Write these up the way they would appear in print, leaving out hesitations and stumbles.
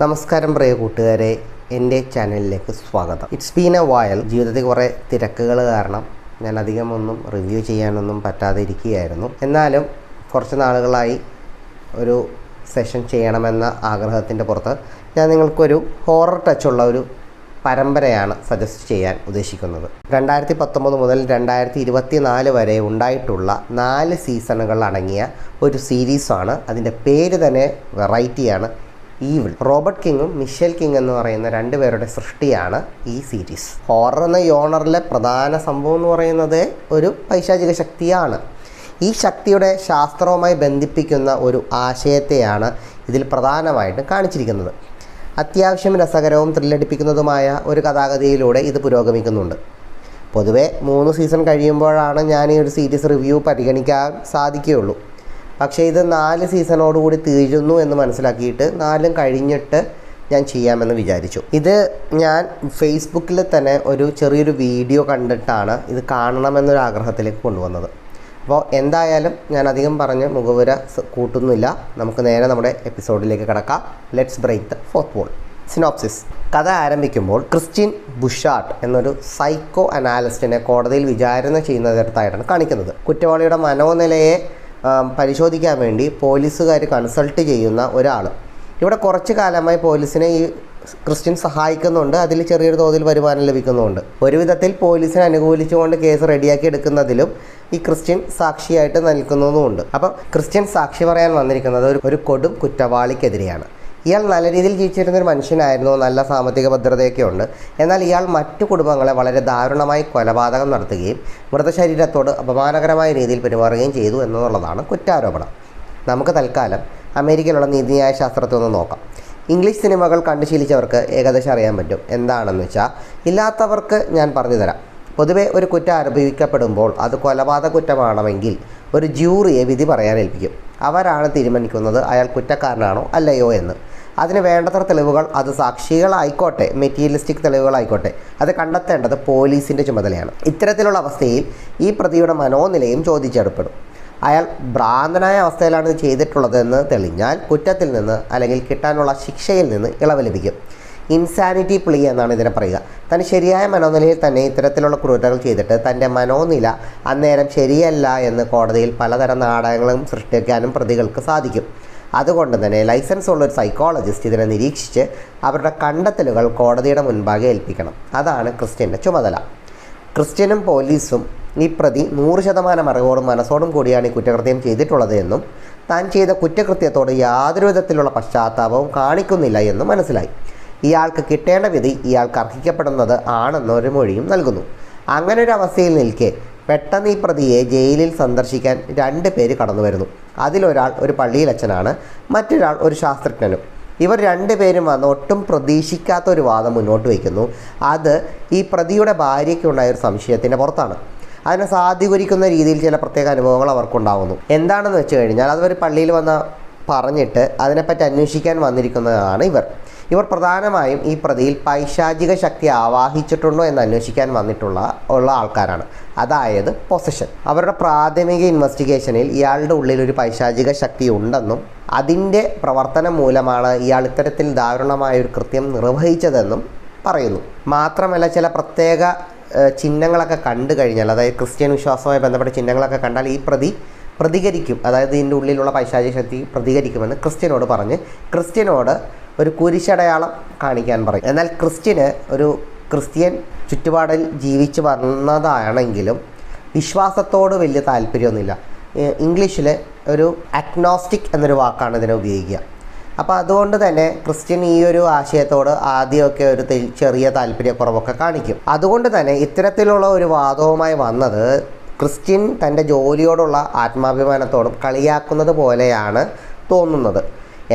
നമസ്കാരം പ്രിയ കൂട്ടുകാരെ, എൻ്റെ ചാനലിലേക്ക് സ്വാഗതം. ഇറ്റ്സ് ബീൻ എ വയൽ. ജീവിതത്തിൽ കുറേ തിരക്കുകൾ കാരണം ഞാൻ അധികമൊന്നും റിവ്യൂ ചെയ്യാനൊന്നും പറ്റാതെ ഇരിക്കുകയായിരുന്നു. എന്നാലും കുറച്ച് നാളുകളായി ഒരു സെഷൻ ചെയ്യണമെന്ന ആഗ്രഹത്തിൻ്റെ പുറത്ത് ഞാൻ നിങ്ങൾക്കൊരു ഹൊറർ ടച്ചുള്ള ഒരു പരമ്പരയാണ് സജസ്റ്റ് ചെയ്യാൻ ഉദ്ദേശിക്കുന്നത്. 2019 മുതൽ 2024 വരെ ഉണ്ടായിട്ടുള്ള 4 സീസണുകൾ അടങ്ങിയ ഒരു സീരീസാണ്. അതിൻ്റെ പേര് തന്നെ വെറൈറ്റിയാണ്, ഈവിൾ. റോബർട്ട് കിങ്ങും മിഷേൽ കിങ് എന്ന് പറയുന്ന 2 പേരുടെ സൃഷ്ടിയാണ് ഈ സീരീസ്. ഹൊറർ എന്ന യോണറിലെ പ്രധാന സംഭവം എന്ന് പറയുന്നത് ഒരു പൈശാചിക ശക്തിയാണ്. ഈ ശക്തിയുടെ ശാസ്ത്രവുമായി ബന്ധിപ്പിക്കുന്ന ഒരു ആശയത്തെയാണ് ഇതിൽ പ്രധാനമായിട്ടും കാണിച്ചിരിക്കുന്നത്. അത്യാവശ്യം രസകരവും ത്രില്ലടിപ്പിക്കുന്നതുമായ ഒരു കഥാഗതിയിലൂടെ ഇത് പുരോഗമിക്കുന്നുണ്ട്. പൊതുവെ 3 സീസൺ കഴിയുമ്പോഴാണ് ഞാൻ ഈ ഒരു സീരീസ് റിവ്യൂ പരിഗണിക്കാൻ സാധിക്കുകയുള്ളൂ. പക്ഷേ ഇത് 4 സീസണോടുകൂടി തീരുന്നു എന്ന് മനസ്സിലാക്കിയിട്ട് 4 കഴിഞ്ഞിട്ട് ഞാൻ ചെയ്യാമെന്ന് വിചാരിച്ചു. ഇത് ഞാൻ ഫേസ്ബുക്കിൽ തന്നെ ഒരു ചെറിയൊരു വീഡിയോ കണ്ടിട്ടാണ് ഇത് കാണണമെന്നൊരു ആഗ്രഹത്തിലേക്ക് കൊണ്ടുവന്നത്. അപ്പോൾ എന്തായാലും ഞാൻ അധികം പറഞ്ഞ് മുഖവുര കൂട്ടുന്നില്ല. നമുക്ക് നേരെ നമ്മുടെ എപ്പിസോഡിലേക്ക് കിടക്കാം. Let's break the fourth wall. Synopsis. കഥ ആരംഭിക്കുമ്പോൾ ക്രിസ്റ്റ്യൻ ബുഷാർട്ട് എന്നൊരു സൈക്കോ അനാലിസ്റ്റിനെ കോടതിയിൽ വിചാരണ ചെയ്യുന്നതിടത്തായിട്ടാണ് കാണിക്കുന്നത്. കുറ്റവാളിയുടെ മനോനിലയെ പരിശോധിക്കാൻ വേണ്ടി പോലീസുകാർ കൺസൾട്ട് ചെയ്യുന്ന ഒരാൾ. ഇവിടെ കുറച്ച് കാലമായി പോലീസിനെ ഈ ക്രിസ്റ്റ്യൻ സഹായിക്കുന്നുണ്ട്. അതിൽ ചെറിയൊരു തോതിൽ വരുമാനം ലഭിക്കുന്നുമുണ്ട്. ഒരു വിധത്തിൽ പോലീസിനെ അനുകൂലിച്ചുകൊണ്ട് കേസ് റെഡിയാക്കി എടുക്കുന്നതിലും ഈ ക്രിസ്റ്റ്യൻ സാക്ഷിയായിട്ട് നിൽക്കുന്നതുമുണ്ട്. അപ്പോൾ ക്രിസ്റ്റ്യൻ സാക്ഷി പറയാൻ വന്നിരിക്കുന്നത് ഒരു കൊടും കുറ്റവാളിക്കെതിരെയാണ്. ഇയാൾ നല്ല രീതിയിൽ ജീവിച്ചിരുന്നൊരു മനുഷ്യനായിരുന്നു, നല്ല സാമ്പത്തിക ഭദ്രതയൊക്കെ ഉണ്ട്. എന്നാൽ ഇയാൾ മറ്റു കുടുംബങ്ങളെ വളരെ ദാരുണമായി കൊലപാതകം നടത്തുകയും മൃതശരീരത്തോട് അപമാനകരമായ രീതിയിൽ പെരുമാറുകയും ചെയ്തു എന്നുള്ളതാണ് കുറ്റാരോപണം. നമുക്ക് തൽക്കാലം അമേരിക്കയിലുള്ള നീതിന്യായ ശാസ്ത്രത്തെ ഒന്ന് നോക്കാം. ഇംഗ്ലീഷ് സിനിമകൾ കണ്ടു ശീലിച്ചവർക്ക് ഏകദേശം അറിയാൻ പറ്റും. എന്താണെന്ന് വെച്ചാൽ, ഇല്ലാത്തവർക്ക് ഞാൻ പറഞ്ഞു തരാം. പൊതുവെ ഒരു കുറ്റം ആരോപിക്കപ്പെടുമ്പോൾ അത് കൊലപാതക കുറ്റമാണെങ്കിൽ ഒരു ജൂറിയെ വിധി പറയാൻ ഏൽപ്പിക്കും. അവരാണ് തീരുമാനിക്കുന്നത് അയാൾ കുറ്റക്കാരനാണോ അല്ലയോ എന്ന്. അതിന് വേണ്ടത്ര തെളിവുകൾ, അത് സാക്ഷികളായിക്കോട്ടെ മെറ്റീരിയലിസ്റ്റിക് തെളിവുകളായിക്കോട്ടെ, അത് കണ്ടെത്തേണ്ടത് പോലീസിൻ്റെ ചുമതലയാണ്. ഇത്തരത്തിലുള്ള അവസ്ഥയിൽ ഈ പ്രതിയുടെ മനോനിലയും ചോദിച്ചെടുപ്പെടും. അയാൾ ഭ്രാന്തനായ അവസ്ഥയിലാണ് ഇത് ചെയ്തിട്ടുള്ളതെന്ന് തെളിഞ്ഞാൽ കുറ്റത്തിൽ നിന്ന് അല്ലെങ്കിൽ കിട്ടാനുള്ള ശിക്ഷയിൽ നിന്ന് ഇളവ് ലഭിക്കും. ഇൻസാനിറ്റി പ്ലീ എന്നാണ് ഇതിനെ പറയുക. തൻ്റെ ശരിയായ മനോനിലയിൽ തന്നെ ഇത്തരത്തിലുള്ള ക്രൂരതകൾ ചെയ്തിട്ട് തൻ്റെ മനോനില അന്നേരം ശരിയല്ല എന്ന് കോടതിയിൽ പലതരം നാടകങ്ങളും സൃഷ്ടിക്കാനും പ്രതികൾക്ക് സാധിക്കും. അതുകൊണ്ട് തന്നെ ലൈസൻസ് ഉള്ളൊരു സൈക്കോളജിസ്റ്റ് ഇതിനെ നിരീക്ഷിച്ച് അവരുടെ കണ്ടെത്തലുകൾ കോടതിയുടെ മുൻപാകെ ഏൽപ്പിക്കണം. അതാണ് ക്രിസ്റ്റ്യൻ്റെ ചുമതല. ക്രിസ്റ്റ്യനും പോലീസും ഈ പ്രതി 100% അറിവോടും മനസ്സോടും കൂടിയാണ് ഈ കുറ്റകൃത്യം ചെയ്തിട്ടുള്ളത് എന്നും താൻ ചെയ്ത കുറ്റകൃത്യത്തോട് യാതൊരു വിധത്തിലുള്ള പശ്ചാത്താപവും കാണിക്കുന്നില്ല എന്നും മനസ്സിലായി. ഇയാൾക്ക് കിട്ടേണ്ട വിധി ഇയാൾക്ക് അർഹിക്കപ്പെടുന്നത് ആണെന്നൊരു മൊഴിയും നൽകുന്നു. അങ്ങനെ ഒരു അവസ്ഥയിൽ നിൽക്കെ പെട്ടെന്ന് ഈ പ്രതിയെ ജയിലിൽ സന്ദർശിക്കാൻ 2 പേര് കടന്നു വരുന്നു. അതിലൊരാൾ ഒരു പള്ളിയിലച്ഛനാണ്, മറ്റൊരാൾ ഒരു ശാസ്ത്രജ്ഞനും. ഇവർ 2 പേരും വന്ന് ഒട്ടും പ്രതീക്ഷിക്കാത്ത ഒരു വാദം മുന്നോട്ട് വയ്ക്കുന്നു. അത് ഈ പ്രതിയുടെ ഭാര്യയ്ക്കുണ്ടായ ഒരു സംശയത്തിൻ്റെ പുറത്താണ്. അതിനെ സാധൂകരിക്കുന്ന രീതിയിൽ ചില പ്രത്യേക അനുഭവങ്ങൾ അവർക്കുണ്ടാകുന്നു. എന്താണെന്ന് വെച്ച് കഴിഞ്ഞാൽ, അതൊരു പള്ളിയിൽ വന്ന് പറഞ്ഞിട്ട് അതിനെപ്പറ്റി അന്വേഷിക്കാൻ വന്നിരിക്കുന്നതാണ് ഇവർ പ്രധാനമായും ഈ പ്രതിയിൽ പൈശാചിക ശക്തി ആവാഹിച്ചിട്ടുണ്ടോ എന്ന് അന്വേഷിക്കാൻ വന്നിട്ടുള്ള ആൾക്കാരാണ്, അതായത് പൊസഷൻ. അവരുടെ പ്രാഥമിക ഇൻവെസ്റ്റിഗേഷനിൽ ഇയാളുടെ ഉള്ളിൽ ഒരു പൈശാചിക ശക്തി ഉണ്ടെന്നും അതിൻ്റെ പ്രവർത്തനം മൂലമാണ് ഇയാൾ ഇത്തരത്തിൽ ദാരുണമായൊരു കൃത്യം നിർവഹിച്ചതെന്നും പറയുന്നു. മാത്രമല്ല, ചില പ്രത്യേക ചിഹ്നങ്ങളൊക്കെ കണ്ടു കഴിഞ്ഞാൽ, അതായത് ക്രിസ്ത്യൻ വിശ്വാസവുമായി ബന്ധപ്പെട്ട ചിഹ്നങ്ങളൊക്കെ കണ്ടാൽ ഈ പ്രതി പ്രതികരിക്കും, അതായത് ഇതിൻ്റെ ഉള്ളിലുള്ള പൈശാചിക ശക്തി പ്രതികരിക്കുമെന്ന് ക്രിസ്ത്യനോട് പറഞ്ഞ് ക്രിസ്ത്യനോട് ഒരു കുരിശടയാളം കാണിക്കാൻ പറയും. എന്നാൽ ക്രിസ്ത്യന് ഒരു ക്രിസ്ത്യൻ ചുറ്റുപാടിൽ ജീവിച്ച് വന്നതാണെങ്കിലും വിശ്വാസത്തോട് വലിയ താല്പര്യമൊന്നുമില്ല. ഇംഗ്ലീഷിൽ ഒരു അഗ്നോസ്റ്റിക് എന്നൊരു വാക്കാണ് ഇതിനെ ഉപയോഗിക്കുക. അപ്പോൾ അതുകൊണ്ട് തന്നെ ക്രിസ്ത്യൻ ഈ ഒരു ആശയത്തോട് ആദ്യമൊക്കെ ഒരു ചെറിയ താല്പര്യക്കുറവൊക്കെ കാണിക്കും. അതുകൊണ്ട് തന്നെ ഇത്തരത്തിലുള്ള ഒരു വാദവുമായി വന്നത് ക്രിസ്ത്യൻ തൻ്റെ ജോലിയോടുള്ള ആത്മാഭിമാനത്തോടും കളിയാക്കുന്നത് പോലെയാണ് തോന്നുന്നത്.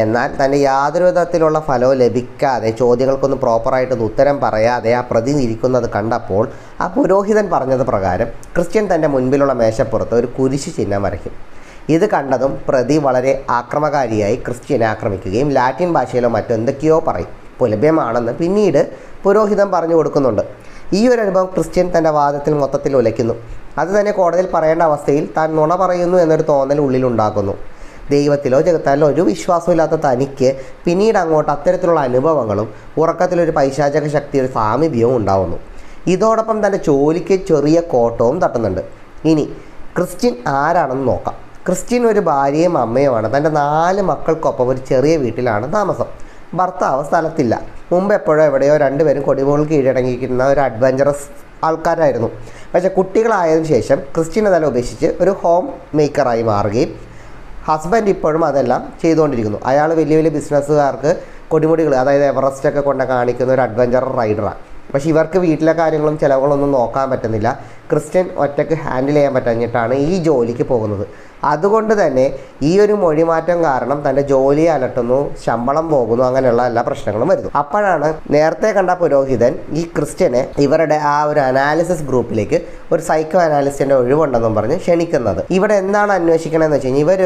എന്നാൽ തന്നെ യാതൊരു വിധത്തിലുള്ള ഫലവും ലഭിക്കാതെ, ചോദ്യങ്ങൾക്കൊന്നും പ്രോപ്പറായിട്ടൊന്നും ഉത്തരം പറയാതെ ആ പ്രതി ഇരിക്കുന്നത് കണ്ടപ്പോൾ ആ പുരോഹിതൻ പറഞ്ഞത് പ്രകാരം ക്രിസ്ത്യൻ തൻ്റെ മുൻപിലുള്ള മേശപ്പുറത്ത് ഒരു കുരിശ് ചിഹ്നം വരയ്ക്കും. ഇത് കണ്ടതും പ്രതി വളരെ ആക്രമകാരിയായി ക്രിസ്ത്യനെ ആക്രമിക്കുകയും ലാറ്റിൻ ഭാഷയിലോ മറ്റെന്തൊക്കെയോ പറയും. ലഭ്യമാണെന്ന് പിന്നീട് പുരോഹിതൻ പറഞ്ഞു കൊടുക്കുന്നുണ്ട്. ഈ ഒരു അനുഭവം ക്രിസ്ത്യൻ തൻ്റെ വാദത്തിൽ മൊത്തത്തിൽ ഉലയ്ക്കുന്നു. അത് തന്നെ കോടതിയിൽ പറയേണ്ട അവസ്ഥയിൽ താൻ നുണ പറയുന്നു എന്നൊരു തോന്നൽ ഉള്ളിലുണ്ടാക്കുന്നു. ദൈവത്തിലോ ജഗത്താലോ ഒരു വിശ്വാസമില്ലാത്ത തനിക്ക് പിന്നീട് അങ്ങോട്ട് അത്തരത്തിലുള്ള അനുഭവങ്ങളും ഉറക്കത്തിലൊരു പൈശാചക ശക്തി ഒരു സാമീപ്യവും ഉണ്ടാവുന്നു. ഇതോടൊപ്പം തൻ്റെ ജോലിക്ക് ചെറിയ കോട്ടവും തട്ടുന്നുണ്ട്. ഇനി ക്രിസ്റ്റ്യൻ ആരാണെന്ന് നോക്കാം. ക്രിസ്റ്റ്യൻ ഒരു ഭാര്യയും അമ്മയുമാണ്. തൻ്റെ 4 മക്കൾക്കൊപ്പം ഒരു ചെറിയ വീട്ടിലാണ് താമസം. ഭർത്താവ് സ്ഥലത്തില്ല. മുമ്പ് എപ്പോഴോ എവിടെയോ രണ്ടുപേരും കൊടിമുകൾ കീഴടങ്ങിയിരിക്കുന്ന ഒരു അഡ്വഞ്ചറസ് ആൾക്കാരായിരുന്നു. പക്ഷേ കുട്ടികളായതിനു ശേഷം ക്രിസ്റ്റ്യൻ അതെല്ലാം ഉപേക്ഷിച്ച് ഒരു ഹോം മേക്കറായി മാറുകയും ഹസ്ബൻഡ് ഇപ്പോഴും അതെല്ലാം ചെയ്തുകൊണ്ടിരിക്കുന്നു. അയാൾ വലിയ വലിയ ബിസിനസ്സുകാർക്ക് കൊടിമുടികൾ, അതായത് എവറസ്റ്റൊക്കെ കൊണ്ട് കാണിക്കുന്ന ഒരു അഡ്വഞ്ചർ റൈഡറാണ്. പക്ഷേ ഇവർക്ക് വീട്ടിലെ കാര്യങ്ങളും ചിലവുകളൊന്നും നോക്കാൻ പറ്റുന്നില്ല. ക്രിസ്റ്റ്യൻ ഒറ്റയ്ക്ക് ഹാൻഡിൽ ചെയ്യാൻ പറ്റാഞ്ഞിട്ടാണ് ഈ ജോലിക്ക് പോകുന്നത്. അതുകൊണ്ട് തന്നെ ഈ ഒരു മൊഴിമാറ്റം കാരണം തൻ്റെ ജോലിയെ അലട്ടുന്നു, ശമ്പളം പോകുന്നു, അങ്ങനെയുള്ള എല്ലാ പ്രശ്നങ്ങളും വരുന്നു. അപ്പോഴാണ് നേരത്തെ കണ്ട പുരോഹിതൻ ഈ ക്രിസ്റ്റ്യനെ ഇവരുടെ ആ ഒരു അനാലിസിസ് ഗ്രൂപ്പിലേക്ക് ഒരു സൈക്കോ അനാലിസ്റ്റിൻ്റെ ഒഴിവുണ്ടെന്നും പറഞ്ഞ് ക്ഷണിക്കുന്നത്. ഇവിടെ എന്താണ് അന്വേഷിക്കണമെന്ന് വെച്ച് കഴിഞ്ഞാൽ ഇവർ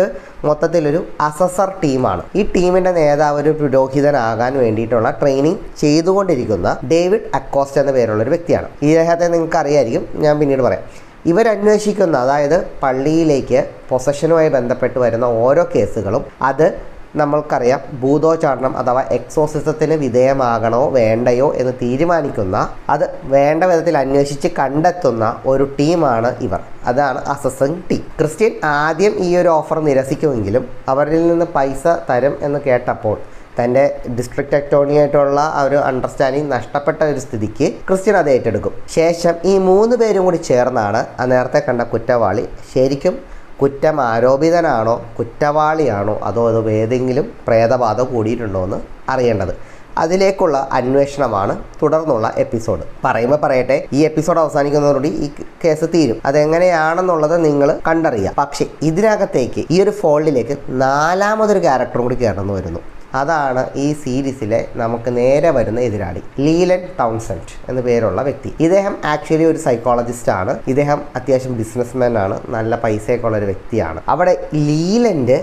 മൊത്തത്തിലൊരു അസസർ ടീമാണ്. ഈ ടീമിൻ്റെ നേതാവ് ഒരു പുരോഹിതനാകാൻ വേണ്ടിയിട്ടുള്ള ട്രെയിനിങ് ചെയ്തുകൊണ്ടിരിക്കുന്ന ഡേവിഡ് അക്കോസ്റ്റ് എന്ന പേരുള്ളൊരു വ്യക്തിയാണ്. ഇദ്ദേഹത്തെ നിങ്ങൾക്ക് അറിയായിരിക്കും, ഞാൻ പിന്നീട് പറയാം. ഇവരന്വേഷിക്കുന്ന, അതായത് പള്ളിയിലേക്ക് പൊസഷനുമായി ബന്ധപ്പെട്ട് വരുന്ന ഓരോ കേസുകളും അത് നമ്മൾക്കറിയാം ഭൂതോച്ചാടനം അഥവാ എക്സോസിസത്തിന് വിധേയമാകണോ വേണ്ടയോ എന്ന് തീരുമാനിക്കുന്ന, അത് വേണ്ട വിധത്തിൽ അന്വേഷിച്ച് കണ്ടെത്തുന്ന ഒരു ടീമാണ് ഇവർ. അതാണ് അസസിംഗ് ടീം. ക്രിസ്റ്റ്യൻ ആദ്യം ഈ ഒരു ഓഫർ നിരസിക്കുമെങ്കിലും അവരിൽ നിന്ന് പൈസ തരും എന്ന് കേട്ടപ്പോൾ തൻ്റെ ഡിസ്ട്രിക്റ്റ് അറ്റോർണിയായിട്ടുള്ള ആ ഒരു അണ്ടർസ്റ്റാൻഡിങ് നഷ്ടപ്പെട്ട ഒരു സ്ഥിതിക്ക് ക്രിസ്റ്റ്യൻ അത് ഏറ്റെടുക്കും. ശേഷം ഈ 3 പേരും കൂടി ചേർന്നാണ് ആ നേരത്തെ കണ്ട കുറ്റവാളി ശരിക്കും കുറ്റം ആരോപിതനാണോ കുറ്റവാളിയാണോ അതോ അത് ഏതെങ്കിലും പ്രേതബാധ കൂടിയിട്ടുണ്ടോ എന്ന് അറിയേണ്ടത്. അതിലേക്കുള്ള അന്വേഷണമാണ് തുടർന്നുള്ള എപ്പിസോഡ്. പറയുമ്പോൾ പറയട്ടെ, ഈ എപ്പിസോഡ് അവസാനിക്കുന്നതോടുകൂടി ഈ കേസ് തീരും. അതെങ്ങനെയാണെന്നുള്ളത് നിങ്ങൾ കണ്ടറിയാം. പക്ഷേ ഇതിനകത്തേക്ക് ഈ ഒരു ഫോൾഡിലേക്ക് 4മതൊരു ക്യാരക്ടറും കൂടി കയറുന്നു വരുന്നു. അതാണ് ഈ സീരീസിലെ നമുക്ക് നേരെ വരുന്ന എതിരാളി, ലീലൻ ടൗൺസെൻഡ് എന്ന പേരുള്ള വ്യക്തി. ഇദ്ദേഹം ആക്ച്വലി ഒരു സൈക്കോളജിസ്റ്റ് ആണ്. ഇദ്ദേഹം അത്യാവശ്യം ബിസിനസ്മാൻ ആണ്, നല്ല പൈസയൊക്കെ ഉള്ള ഒരു വ്യക്തിയാണ്. അവിടെ ലീലൻ്റെ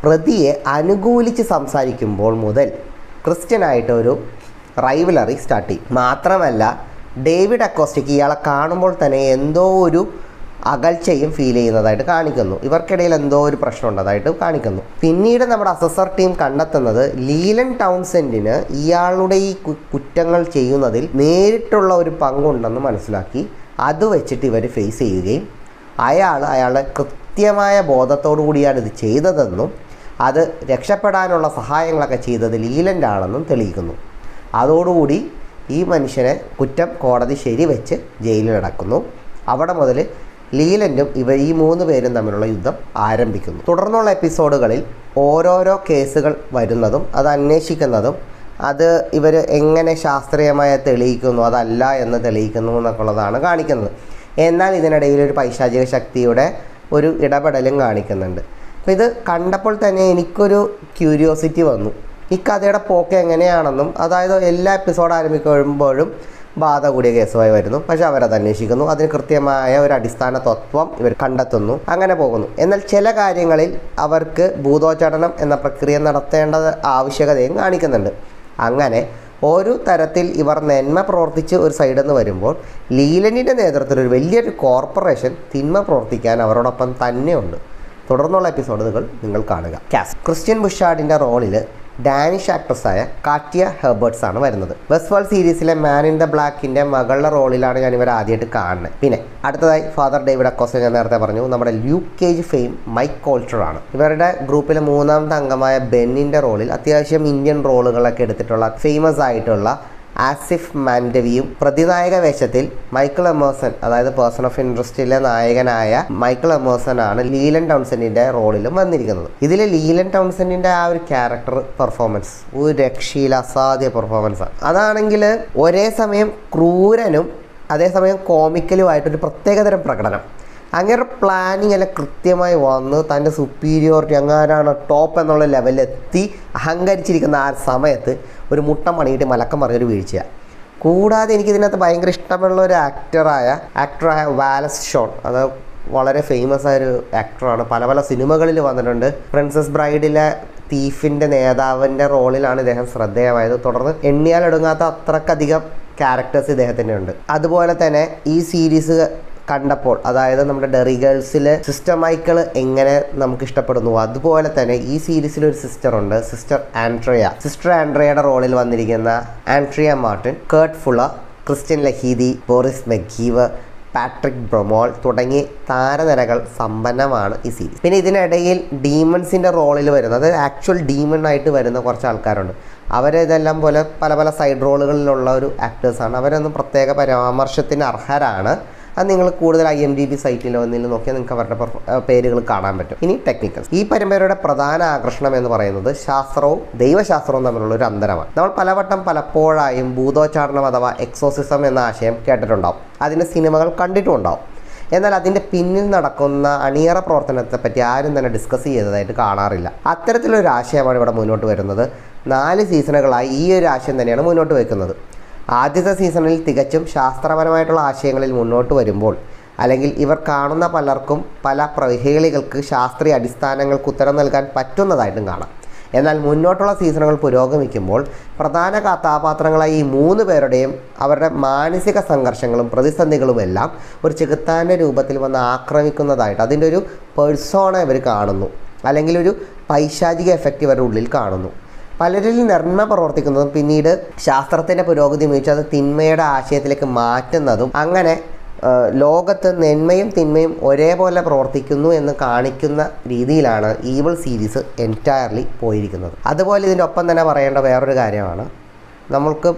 പ്രതിയെ അനുകൂലിച്ച് സംസാരിക്കുമ്പോൾ മുതൽ ക്രിസ്റ്റ്യനായിട്ട് ഒരു റൈവലറി സ്റ്റാർട്ട് ചെയ്യും. മാത്രമല്ല ഡേവിഡ് അക്കോസ്റ്റയ്ക്ക് ഇയാളെ കാണുമ്പോൾ തന്നെ എന്തോ ഒരു അകൽച്ചയും ഫീൽ ചെയ്യുന്നതായിട്ട് കാണിക്കുന്നു. ഇവർക്കിടയിൽ എന്തോ ഒരു പ്രശ്നം ഉള്ളതായിട്ട് കാണിക്കുന്നു. പിന്നീട് നമ്മുടെ അസസർ ടീം കണ്ടെത്തുന്നത് ലീലൻ ടൗൺസെൻഡിന് ഇയാളുടെ ഈ കുറ്റങ്ങൾ ചെയ്യുന്നതിൽ നേരിട്ടുള്ള ഒരു പങ്കുണ്ടെന്ന് മനസ്സിലാക്കി അത് വെച്ചിട്ട് ഇവർ ഫേസ് ചെയ്യുകയും അയാളുടെ കൃത്യമായ ബോധത്തോടു കൂടിയാണ് ഇത് ചെയ്തതെന്നും അത് രക്ഷപ്പെടാനുള്ള സഹായങ്ങളൊക്കെ ചെയ്തത് ലീലൻ്റെ ആണെന്നും തെളിയിക്കുന്നു. അതോടുകൂടി ഈ മനുഷ്യനെ കുറ്റം കോടതി ശരിവെച്ച് ജയിലിലടക്കുന്നു. അവിടെ മുതൽ ലീലൻഡും ഈ 3 പേരും തമ്മിലുള്ള യുദ്ധം ആരംഭിക്കുന്നു. തുടർന്നുള്ള എപ്പിസോഡുകളിൽ ഓരോരോ കേസുകൾ വരുന്നതും അത് അന്വേഷിക്കുന്നതും അത് ഇവർ എങ്ങനെ ശാസ്ത്രീയമായി തെളിയിക്കുന്നു, അതല്ല എന്ന് തെളിയിക്കുന്നു എന്നൊക്കെ ഉള്ളതാണ് കാണിക്കുന്നത്. എന്നാൽ ഇതിനിടയിൽ ഒരു പൈശാചിക ശക്തിയുടെ ഒരു ഇടപെടലും കാണിക്കുന്നുണ്ട്. അപ്പോൾ ഇത് കണ്ടപ്പോൾ തന്നെ എനിക്കൊരു ക്യൂരിയോസിറ്റി വന്നു, ഈ കഥയുടെ പോക്ക് എങ്ങനെയാണെന്നും. അതായത് എല്ലാ എപ്പിസോഡ് ആരംഭിക്കുമ്പോഴും ബാധ കൂടിയ കേസുമായി വരുന്നു, പക്ഷെ അവരത് അന്വേഷിക്കുന്നു, അതിന് കൃത്യമായ ഒരു അടിസ്ഥാന തത്വം ഇവർ കണ്ടെത്തുന്നു, അങ്ങനെ പോകുന്നു. എന്നാൽ ചില കാര്യങ്ങളിൽ അവർക്ക് ഭൂതോച്ചാടനം എന്ന പ്രക്രിയ നടത്തേണ്ട ആവശ്യകതയും കാണിക്കുന്നുണ്ട്. അങ്ങനെ ഒരു തരത്തിൽ ഇവർ നന്മ പ്രവർത്തിച്ച് ഒരു സൈഡിൽ നിന്ന് വരുമ്പോൾ ലീലനിൻ്റെ നേതൃത്വത്തിൽ ഒരു വലിയൊരു കോർപ്പറേഷൻ തിന്മ പ്രവർത്തിക്കാൻ അവരോടൊപ്പം തന്നെയുണ്ട്. തുടർന്നുള്ള എപ്പിസോഡുകൾ നിങ്ങൾ കാണുക. ക്രിസ്റ്റ്യൻ ബുഷാർഡിൻ്റെ റോളിൽ ഡാനിഷ് ആക്ട്രസ്സായ കാറ്റിയ ഹെർബർട്ട്സ് ആണ് വരുന്നത്. വെസ്റ്റ്വേൾഡ് സീരീസിലെ മാൻ ഇൻ ദ ബ്ലാക്കിൻ്റെ മകളുടെ റോളിലാണ് ഞാൻ ഇവരെ ആദ്യമായിട്ട് കാണുന്നത്. പിന്നെ അടുത്തതായി ഫാദർ ഡേവിഡ് അക്കോസ്റ്റ, ഞാൻ നേരത്തെ പറഞ്ഞു, നമ്മുടെ Luke Cage fame Mike Colter ആണ്. ഇവരുടെ ഗ്രൂപ്പിലെ 3ാമത്തെ അംഗമായ ബെന്നിൻ്റെ റോളിൽ അത്യാവശ്യം ഇന്ത്യൻ റോളുകളൊക്കെ എടുത്തിട്ടുള്ള ഫേമസ് ആയിട്ടുള്ള ആസിഫ് മാൻഡവിയും പ്രതിനായക വേഷത്തിൽ മൈക്കിൾ എമേഴ്സൺ, അതായത് പേഴ്സൺ ഓഫ് ഇൻട്രസ്റ്റിലെ നായകനായ മൈക്കിൾ എമേഴ്സൺ ആണ് ലീലൻ ടൗൺസെൻഡിൻ്റെ റോളിലും വന്നിരിക്കുന്നത്. ഇതിൽ ലീലൻ ടൗൺസെൻഡിൻ്റെ ആ ഒരു ക്യാരക്ടർ പെർഫോമൻസ് ഒരു രക്ഷയില്ല, അസാധ്യ പെർഫോമൻസാണ്. അതാണെങ്കിൽ ഒരേ സമയം ക്രൂരനും അതേസമയം കോമിക്കലുമായിട്ടൊരു പ്രത്യേകതരം പ്രകടനം. അങ്ങനെ പ്ലാനിങ് എല്ലാം കൃത്യമായി വന്ന് തൻ്റെ സുപ്പീരിയോറിറ്റി അങ്ങാരാണ് ടോപ്പ് എന്നുള്ള ലെവലിലെത്തി അഹങ്കരിച്ചിരിക്കുന്ന ആ സമയത്ത് ഒരു മുട്ടം പണിയിട്ട് മലക്കം പറഞ്ഞൊരു വീഴ്ചയാണ്. കൂടാതെ എനിക്കിതിനകത്ത് ഭയങ്കര ഇഷ്ടമുള്ള ഒരു ആക്ടറായ വാലസ് ഷോൺ, അത് വളരെ ഫേമസ് ആയൊരു ആക്ടറാണ്, പല സിനിമകളിൽ വന്നിട്ടുണ്ട്. പ്രിൻസസ് ബ്രൈഡിലെ തീഫിൻ്റെ നേതാവിൻ്റെ റോളിലാണ് ഇദ്ദേഹം ശ്രദ്ധേയമായത്. തുടർന്ന് എണ്ണിയാലൊടുങ്ങാത്ത അത്രക്കധികം ക്യാരക്ടേഴ്സ് ഇദ്ദേഹത്തിൻ്റെ ഉണ്ട്. അതുപോലെ തന്നെ ഈ സീരീസ് കണ്ടപ്പോൾ, അതായത് നമ്മുടെ ഡെറി ഗേൾസിൽ സിസ്റ്റർ മൈക്കിൾ എങ്ങനെ നമുക്ക് ഇഷ്ടപ്പെടുന്നു, അതുപോലെ തന്നെ ഈ സീരീസിൽ ഒരു സിസ്റ്റർ ഉണ്ട്, സിസ്റ്റർ ആൻഡ്രിയയുടെ റോളിൽ വന്നിരിക്കുന്ന Andrea Martin, Kurt Fuller, Christian ലഹീദി, ബോറിസ് മെഗീവ്, പാട്രിക് ബ്രൊമോൾ തുടങ്ങി താരനിരകൾ സമ്പന്നമാണ് ഈ സീരീസ്. പിന്നെ ഇതിനിടയിൽ ഡീമൺസിൻ്റെ റോളിൽ വരുന്ന, അതായത് ആക്ച്വൽ ഡീമൺ ആയിട്ട് വരുന്ന കുറച്ച് ആൾക്കാരുണ്ട്. അവരിതെല്ലാം പോലെ പല പല സൈഡ് റോളുകളിലുള്ള ഒരു ആക്ടേഴ്സാണ്. അവരൊന്നും പ്രത്യേക പരാമർശത്തിന് അർഹരാണ്. അത് നിങ്ങൾ കൂടുതൽ IMDb സൈറ്റിലോ എന്തെങ്കിലും നോക്കിയാൽ നിങ്ങൾക്ക് അവരുടെ പേരുകൾ കാണാൻ പറ്റും. ഇനി ടെക്നിക്കൽസ്. ഈ പരമ്പരയുടെ പ്രധാന ആകർഷണം എന്ന് പറയുന്നത് ശാസ്ത്രവും ദൈവശാസ്ത്രവും തമ്മിലുള്ള ഒരു അന്തരമാണ്. നമ്മൾ പലപ്പോഴായും ഭൂതോച്ചാടനം അഥവാ എക്സോസിസം എന്ന ആശയം കേട്ടിട്ടുണ്ടാവും, അതിൻ്റെ സിനിമകൾ കണ്ടിട്ടുണ്ടാവും. എന്നാൽ അതിൻ്റെ പിന്നിൽ നടക്കുന്ന അണിയറ പ്രവർത്തനത്തെ പറ്റി ആരും തന്നെ ഡിസ്കസ് ചെയ്തതായിട്ട് കാണാറില്ല. അത്തരത്തിലൊരു ആശയമാണ് ഇവിടെ മുന്നോട്ട് വരുന്നത്. 4 സീസണുകളായി ഈ ഒരു ആശയം തന്നെയാണ് മുന്നോട്ട് വയ്ക്കുന്നത്. ആദ്യത്തെ സീസണിൽ തികച്ചും ശാസ്ത്രപരമായിട്ടുള്ള ആശയങ്ങളിൽ മുന്നോട്ട് വരുമ്പോൾ, അല്ലെങ്കിൽ ഇവർ കാണുന്ന പലർക്കും പല പ്രഹേളികൾക്ക് ശാസ്ത്രീയ അടിസ്ഥാനങ്ങൾക്ക് ഉത്തരം നൽകാൻ പറ്റുന്നതായിട്ടും കാണാം. എന്നാൽ മുന്നോട്ടുള്ള സീസണുകൾ പുരോഗമിക്കുമ്പോൾ പ്രധാന കഥാപാത്രങ്ങളായി ഈ 3 പേരുടെയും അവരുടെ മാനസിക സംഘർഷങ്ങളും പ്രതിസന്ധികളുമെല്ലാം ഒരു ചെകുത്താൻ്റെ രൂപത്തിൽ വന്ന് ആക്രമിക്കുന്നതായിട്ട്, അതിൻ്റെ ഒരു പേഴ്സോണ ഇവർ കാണുന്നു, അല്ലെങ്കിൽ ഒരു പൈശാചിക എഫക്റ്റ് ഇവരുടെ ഉള്ളിൽ കാണുന്നു. പലരിൽ നന്മ പ്രവർത്തിക്കുന്നതും പിന്നീട് ശാസ്ത്രത്തിൻ്റെ പുരോഗതി ഉപയോഗിച്ച് അത് തിന്മയുടെ ആശയത്തിലേക്ക് മാറ്റുന്നതും, അങ്ങനെ ലോകത്ത് നന്മയും തിന്മയും ഒരേപോലെ പ്രവർത്തിക്കുന്നു എന്ന് കാണിക്കുന്ന രീതിയിലാണ് ഈവിൾ സീരീസ് എൻറ്റയർലി പോയിരിക്കുന്നത്. അതുപോലെ ഇതിൻ്റെ ഒപ്പം തന്നെ പറയേണ്ട വേറൊരു കാര്യമാണ്, നമ്മൾക്ക്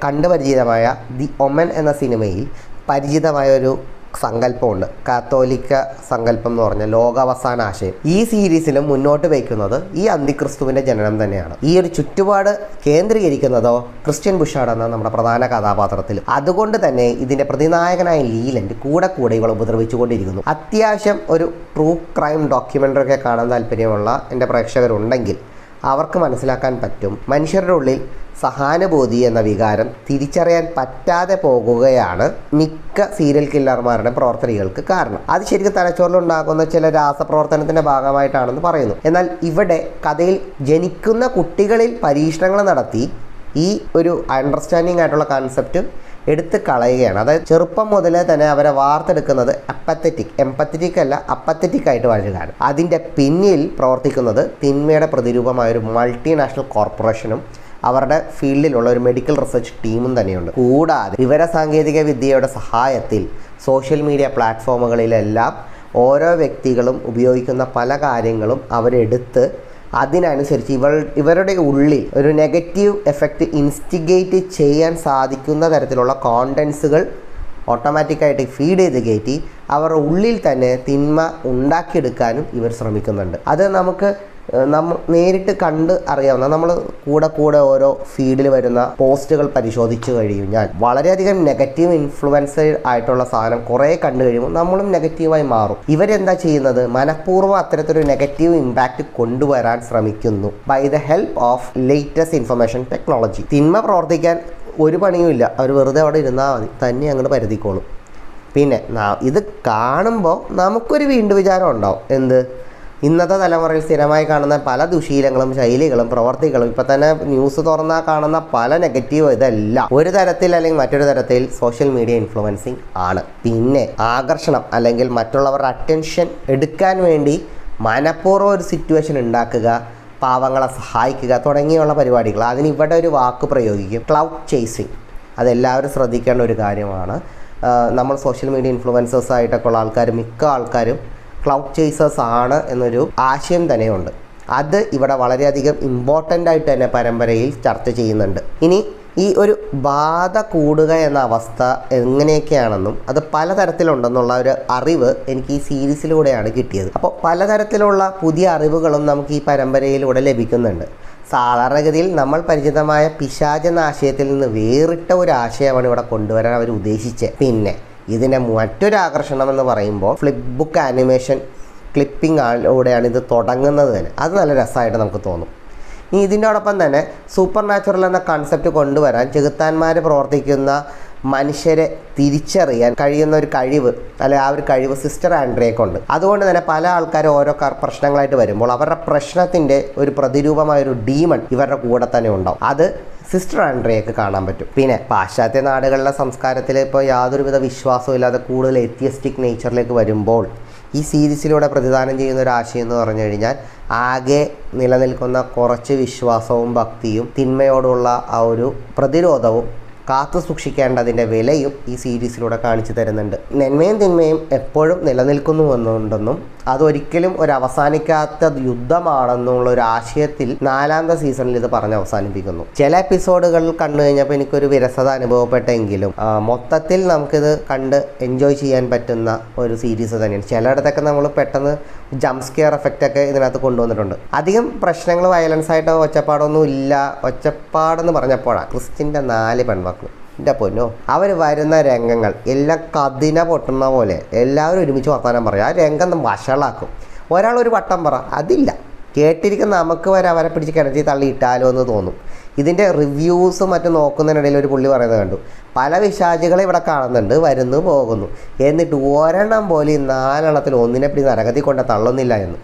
കണ്ടുപരിചിതമായ ദി ഒമൻ എന്ന സിനിമയിൽ പരിചിതമായ ഒരു സങ്കല്പമുണ്ട്, കാത്തോലിക്ക സങ്കല്പം എന്ന് പറഞ്ഞ ലോകാവസാന ആശയം. ഈ സീരീസിലും മുന്നോട്ട് വയ്ക്കുന്നത് ഈ അന്തിക്രിസ്തുവിൻ്റെ ജനനം തന്നെയാണ്. ഈ ഒരു ചുറ്റുപാട് കേന്ദ്രീകരിക്കുന്നതോ ക്രിസ്ത്യൻ ബുഷാർഡ് എന്ന നമ്മുടെ പ്രധാന കഥാപാത്രത്തിൽ. അതുകൊണ്ട് തന്നെ ഇതിൻ്റെ പ്രതിനായകനായ ലീലൻഡ് കൂടെ ഇവൾ ഉപദ്രവിച്ചുകൊണ്ടിരിക്കുന്നു. അത്യാവശ്യം ഒരു ട്രൂ ക്രൈം ഡോക്യുമെൻ്ററി ഒക്കെ കാണാൻ താല്പര്യമുള്ള എൻ്റെ പ്രേക്ഷകരുണ്ടെങ്കിൽ അവർക്ക് മനസ്സിലാക്കാൻ പറ്റും, മനുഷ്യരുടെ ഉള്ളിൽ സഹാനുഭൂതി എന്ന വികാരം തിരിച്ചറിയാൻ പറ്റാതെ പോകുകയാണ് മിക്ക സീരിയൽ കില്ലർമാരുടെ പ്രവർത്തനങ്ങൾക്ക് കാരണം. അത് ശരിക്കും തലച്ചോറിലുണ്ടാകുന്ന ചില രാസപ്രവർത്തനത്തിൻ്റെ ഭാഗമായിട്ടാണെന്ന് പറയുന്നു. എന്നാൽ ഇവിടെ കഥയിൽ ജനിക്കുന്ന കുട്ടികളിൽ പരീക്ഷണങ്ങൾ നടത്തി ഈ ഒരു അണ്ടർസ്റ്റാൻഡിങ് ആയിട്ടുള്ള കൺസെപ്റ്റ് എടുത്ത് കളയുകയാണ്. അതായത് ചെറുപ്പം മുതലേ തന്നെ അവരെ വാർത്തെടുക്കുന്നത് എംപത്തറ്റിക് അല്ല അപ്പത്തറ്റിക് ആയിട്ട് വരികയാണ്. അതിൻ്റെ പിന്നിൽ പ്രവർത്തിക്കുന്നത് തിന്മയുടെ പ്രതിരൂപമായ ഒരു മൾട്ടിനാഷണൽ കോർപ്പറേഷനും അവരുടെ ഫീൽഡിലുള്ള ഒരു മെഡിക്കൽ റിസർച്ച് ടീമും തന്നെയുണ്ട്. കൂടാതെ വിവരസാങ്കേതിക വിദ്യയുടെ സഹായത്തിൽ സോഷ്യൽ മീഡിയ പ്ലാറ്റ്ഫോമുകളിലെല്ലാം ഓരോ വ്യക്തികളും ഉപയോഗിക്കുന്ന പല കാര്യങ്ങളും അവരെടുത്ത് അതിനനുസരിച്ച് ഇവരുടെ ഉള്ളിൽ ഒരു നെഗറ്റീവ് എഫക്റ്റ് ഇൻസ്റ്റിഗേറ്റ് ചെയ്യാൻ സാധിക്കുന്ന തരത്തിലുള്ള കോണ്ടൻസുകൾ ഓട്ടോമാറ്റിക്കായിട്ട് ഫീഡ് ചെയ്ത് കയറ്റി അവരുടെ ഉള്ളിൽ തന്നെ തിന്മ ഉണ്ടാക്കിയെടുക്കാനും ഇവർ ശ്രമിക്കുന്നുണ്ട്. അത് നമുക്ക് നേരിട്ട് കണ്ട് അറിയാവുന്ന, നമ്മൾ കൂടെ ഓരോ ഫീഡിൽ വരുന്ന പോസ്റ്റുകൾ പരിശോധിച്ച് കഴിഞ്ഞാൽ വളരെയധികം നെഗറ്റീവ് ഇൻഫ്ലുവൻസ് ആയിട്ടുള്ള സാധനം കുറേ കണ്ടു കഴിയുമ്പോൾ നമ്മളും നെഗറ്റീവായി മാറും. ഇവരെന്താ ചെയ്യുന്നത്, മനഃപൂർവ്വം അത്തരത്തിലൊരു നെഗറ്റീവ് ഇമ്പാക്റ്റ് കൊണ്ടുവരാൻ ശ്രമിക്കുന്നു by the help of latest information technology. തിന്മ പ്രവർത്തിക്കാൻ ഒരു പണിയുമില്ല, അവർ വെറുതെ അവിടെ ഇരുന്നാൽ മതി, തന്നെ അങ്ങോട്ട് പരുതിക്കോളും. പിന്നെ ഇത് കാണുമ്പോൾ നമുക്കൊരു വീണ്ടും വിചാരം ഉണ്ടാവും, എന്ത്, ഇന്നത്തെ തലമുറയിൽ സ്ഥിരമായി കാണുന്ന പല ദുശീലങ്ങളും ശൈലികളും പ്രവർത്തികളും ഇപ്പം തന്നെ ന്യൂസ് തുറന്നാൽ കാണുന്ന പല നെഗറ്റീവ് ഇതെല്ലാം ഒരു തരത്തിൽ അല്ലെങ്കിൽ മറ്റൊരു തരത്തിൽ സോഷ്യൽ മീഡിയ ഇൻഫ്ലുവൻസിങ് ആണ്. പിന്നെ ആകർഷണം അല്ലെങ്കിൽ മറ്റുള്ളവരുടെ അറ്റൻഷൻ എടുക്കാൻ വേണ്ടി മനഃപൂർവ്വം ഒരു സിറ്റുവേഷൻ ഉണ്ടാക്കുക, പാവങ്ങളെ സഹായിക്കുക തുടങ്ങിയുള്ള പരിപാടികൾ. അതിന് ഇവിടെ ഒരു വാക്ക് പ്രയോഗിക്കും, ക്ലൗഡ് ചേസിങ്. അതെല്ലാവരും ശ്രദ്ധിക്കേണ്ട ഒരു കാര്യമാണ്. നമ്മൾ സോഷ്യൽ മീഡിയ ഇൻഫ്ലുവൻസേഴ്സ് ആയിട്ടൊക്കെ ഉള്ള മിക്ക ആൾക്കാരും ക്ലൗഡ് ചേസേഴ്സ് ആണ് എന്നൊരു ആശയം തന്നെയുണ്ട്. അത് ഇവിടെ വളരെയധികം ഇമ്പോർട്ടൻ്റ് ആയിട്ട് തന്നെ പരമ്പരയിൽ ചർച്ച ചെയ്യുന്നുണ്ട്. ഇനി ഈ ഒരു ബാധ കൂടുക എന്ന അവസ്ഥ എങ്ങനെയൊക്കെയാണെന്നും അത് പലതരത്തിലുണ്ടെന്നുള്ള ഒരു അറിവ് എനിക്ക് ഈ സീരീസിലൂടെയാണ് കിട്ടിയത്. അപ്പോൾ പലതരത്തിലുള്ള പുതിയ അറിവുകളും നമുക്ക് ഈ പരമ്പരയിലൂടെ ലഭിക്കുന്നുണ്ട്. സാധാരണഗതിയിൽ നമ്മൾ പരിചിതമായ പിശാച് എന്ന ആശയത്തിൽ നിന്ന് വേറിട്ട ഒരു ആശയമാണ് ഇവിടെ കൊണ്ടുവരാൻ അവർ ഉദ്ദേശിച്ചത്. പിന്നെ ഇതിൻ്റെ മറ്റൊരു ആകർഷണം എന്ന് പറയുമ്പോൾ ഫ്ലിപ്പ് ബുക്ക് ആനിമേഷൻ ക്ലിപ്പിങ്ങിലൂടെയാണ് ഇത് തുടങ്ങുന്നത് തന്നെ. അത് നല്ല രസമായിട്ട് നമുക്ക് തോന്നും. ഇനി ഇതിനോടൊപ്പം തന്നെ സൂപ്പർ നാച്ചുറൽ എന്ന കൺസെപ്റ്റ് കൊണ്ടുവരാൻ ചെകുത്താന്മാർ പ്രവർത്തിക്കുന്ന മനുഷ്യരെ തിരിച്ചറിയാൻ കഴിയുന്ന ഒരു കഴിവ്, അല്ലെ ആ ഒരു കഴിവ് സിസ്റ്റർ ആൻഡ്രിയക്കുണ്ട്. അതുകൊണ്ട് തന്നെ പല ആൾക്കാരും ഓരോ പ്രശ്നങ്ങളായിട്ട് വരുമ്പോൾ അവരുടെ പ്രശ്നത്തിൻ്റെ ഒരു പ്രതിരൂപമായൊരു ഡീമൺ ഇവരുടെ കൂടെ തന്നെ ഉണ്ടാവും. അത് സിസ്റ്റർ ആൻഡ്രിയക്ക് കാണാൻ പറ്റും. പിന്നെ പാശ്ചാത്യ നാടുകളിലെ സംസ്കാരത്തിൽ ഇപ്പോൾ യാതൊരുവിധ വിശ്വാസവും ഇല്ലാതെ കൂടുതൽ എത്തിയസ്റ്റിക് നേച്ചറിലേക്ക് വരുമ്പോൾ ഈ സീരീസിലൂടെ പ്രതിദാനം ചെയ്യുന്ന ഒരു ആശയം എന്ന് പറഞ്ഞു കഴിഞ്ഞാൽ ആകെ നിലനിൽക്കുന്ന കുറച്ച് വിശ്വാസവും ഭക്തിയും തിന്മയോടുള്ള ആ ഒരു പ്രതിരോധവും കാത്തു സൂക്ഷിക്കേണ്ടതിൻ്റെ വിലയും ഈ സീരീസിലൂടെ കാണിച്ചു തരുന്നുണ്ട്. നന്മയും തിന്മയും എപ്പോഴും നിലനിൽക്കുന്നുവെന്നുണ്ടെന്നും അതൊരിക്കലും ഒരു അവസാനിക്കാത്ത യുദ്ധമാണെന്നുള്ള ഒരു ആശയത്തിൽ 4ാമത്തെ സീസണിൽ ഇത് പറഞ്ഞ് അവസാനിപ്പിക്കുന്നു. ചില എപ്പിസോഡുകൾ കണ്ടു കഴിഞ്ഞപ്പോൾ എനിക്കൊരു വിരസത അനുഭവപ്പെട്ടെങ്കിലും മൊത്തത്തിൽ നമുക്കിത് കണ്ട് എൻജോയ് ചെയ്യാൻ പറ്റുന്ന ഒരു സീരീസ് തന്നെയാണ്. ചിലയിടത്തൊക്കെ നമ്മൾ പെട്ടെന്ന് ജംപ് സ്കെയർ എഫക്റ്റൊക്കെ ഇതിനകത്ത് കൊണ്ടുവന്നിട്ടുണ്ട്. അധികം പ്രശ്നങ്ങൾ വയലൻസ് ആയിട്ടോ ഒച്ചപ്പാടൊന്നും ഇല്ല. ഒച്ചപ്പാടെന്ന് പറഞ്ഞപ്പോഴാണ് ക്രിസ്റ്റിൻ്റെ 4 പെൺമക്കൾ, എൻ്റെ പൊന്നോ, അവർ വരുന്ന രംഗങ്ങൾ എല്ലാം കതിന പൊട്ടുന്ന പോലെ എല്ലാവരും ഒരുമിച്ച് വർത്താനം പറയും. ആ രംഗം വഷളാക്കും. ഒരാളൊരു വട്ടം പറ, അതില്ല. കേട്ടിരിക്കുന്ന നമുക്ക് വരെ അവരെ പിടിച്ച് കിണറ്റി തള്ളിയിട്ടാലോ എന്ന് തോന്നും. ഇതിൻ്റെ റിവ്യൂസും മറ്റും നോക്കുന്നതിനിടയിൽ ഒരു പുള്ളി പറയുന്നത് കണ്ടു, പല വിശാചികളെ ഇവിടെ കാണുന്നുണ്ട്, വരുന്നു പോകുന്നു, എന്നിട്ട് ഒരെണ്ണം പോലെ ഈ 4 എണ്ണത്തിൽ ഒന്നിനെ പിടി നരകത്തിൽ കൊണ്ട് തള്ളുന്നില്ല എന്ന്.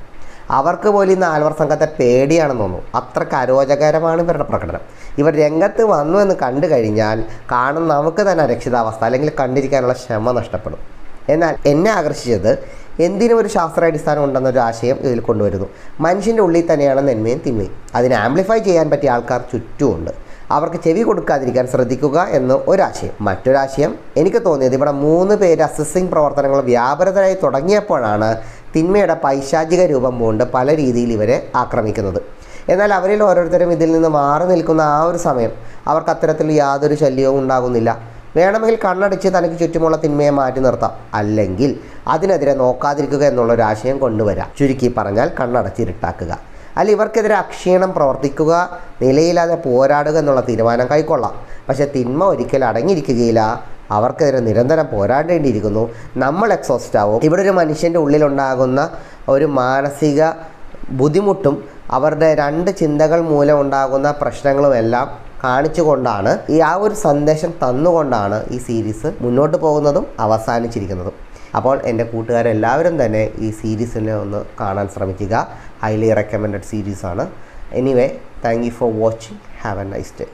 അവർക്ക് പോലും ഈ 4 സംഘത്തെ പേടിയാണെന്ന് തോന്നുന്നു. അത്രയ്ക്ക് അരോചകരമാണ് ഇവരുടെ പ്രകടനം. ഇവർ രംഗത്ത് വന്നു എന്ന് കണ്ടു കഴിഞ്ഞാൽ കാണുന്ന നമുക്ക് തന്നെ അരക്ഷിതാവസ്ഥ, അല്ലെങ്കിൽ കണ്ടിരിക്കാനുള്ള ക്ഷമ നഷ്ടപ്പെടും. എന്നാൽ എന്നെ ആകർഷിച്ചത് എന്തിനും ഒരു ശാസ്ത്രാടിസ്ഥാനം ഉണ്ടെന്നൊരു ആശയം ഇതിൽ കൊണ്ടുവരുന്നു. മനുഷ്യൻ്റെ ഉള്ളിൽ തന്നെയാണ് നന്മയും തിന്മയും. അതിനെ ആംപ്ലിഫൈ ചെയ്യാൻ പറ്റിയ ആൾക്കാർ ചുറ്റുമുണ്ട്. അവർക്ക് ചെവി കൊടുക്കാതിരിക്കാൻ ശ്രദ്ധിക്കുക എന്ന് ഒരാശയം. മറ്റൊരാശയം എനിക്ക് തോന്നിയത് ഇവിടെ 3 പേര് അസസിങ് പ്രവർത്തനങ്ങൾ വ്യാപൃതരായി തുടങ്ങിയപ്പോഴാണ് തിന്മയുടെ പൈശാചിക രൂപം കൊണ്ട് പല രീതിയിൽ ഇവരെ ആക്രമിക്കുന്നത്. എന്നാൽ അവരിൽ ഓരോരുത്തരും ഇതിൽ നിന്ന് മാറി നിൽക്കുന്ന ആ ഒരു സമയം അവർക്ക് അത്തരത്തിൽ യാതൊരു ശല്യവും ഉണ്ടാകുന്നില്ല. വേണമെങ്കിൽ കണ്ണടിച്ച് തനിക്ക് ചുറ്റുമുള്ള തിന്മയെ മാറ്റി നിർത്താം, അല്ലെങ്കിൽ അതിനെതിരെ നോക്കാതിരിക്കുക എന്നുള്ളൊരാശയം കൊണ്ടുവരാം. ചുരുക്കി പറഞ്ഞാൽ കണ്ണടച്ചിരുട്ടാക്കുക. അല്ല, ഇവർക്കെതിരെ അക്ഷീണം പ്രവർത്തിക്കുക, നിലയില്ലാതെ പോരാടുക എന്നുള്ള തീരുമാനം കൈക്കൊള്ളാം. പക്ഷേ തിന്മ ഒരിക്കലും അടങ്ങിയിരിക്കുകയില്ല. അവർക്കെതിരെ നിരന്തരം പോരാടേണ്ടിയിരിക്കുന്നു. നമ്മൾ എക്സോസ്റ്റ് ആവും. ഇവിടെ ഒരു മനുഷ്യൻ്റെ ഉള്ളിലുണ്ടാകുന്ന ഒരു മാനസിക ബുദ്ധിമുട്ടും അവരുടെ 2 ചിന്തകൾ മൂലം ഉണ്ടാകുന്ന പ്രശ്നങ്ങളുമെല്ലാം കാണിച്ചുകൊണ്ടാണ്, ഈ ആ ഒരു സന്ദേശം തന്നുകൊണ്ടാണ് ഈ സീരീസ് മുന്നോട്ട് പോകുന്നതും അവസാനിച്ചിരിക്കുന്നതും. അപ്പോൾ എൻ്റെ കൂട്ടുകാരെല്ലാവരും തന്നെ ഈ സീരീസിനെ ഒന്ന് കാണാൻ ശ്രമിക്കുക. ഹൈലി റെക്കമെൻഡഡ് സീരീസാണ്. Anyway, thank you for watching. Have a nice day.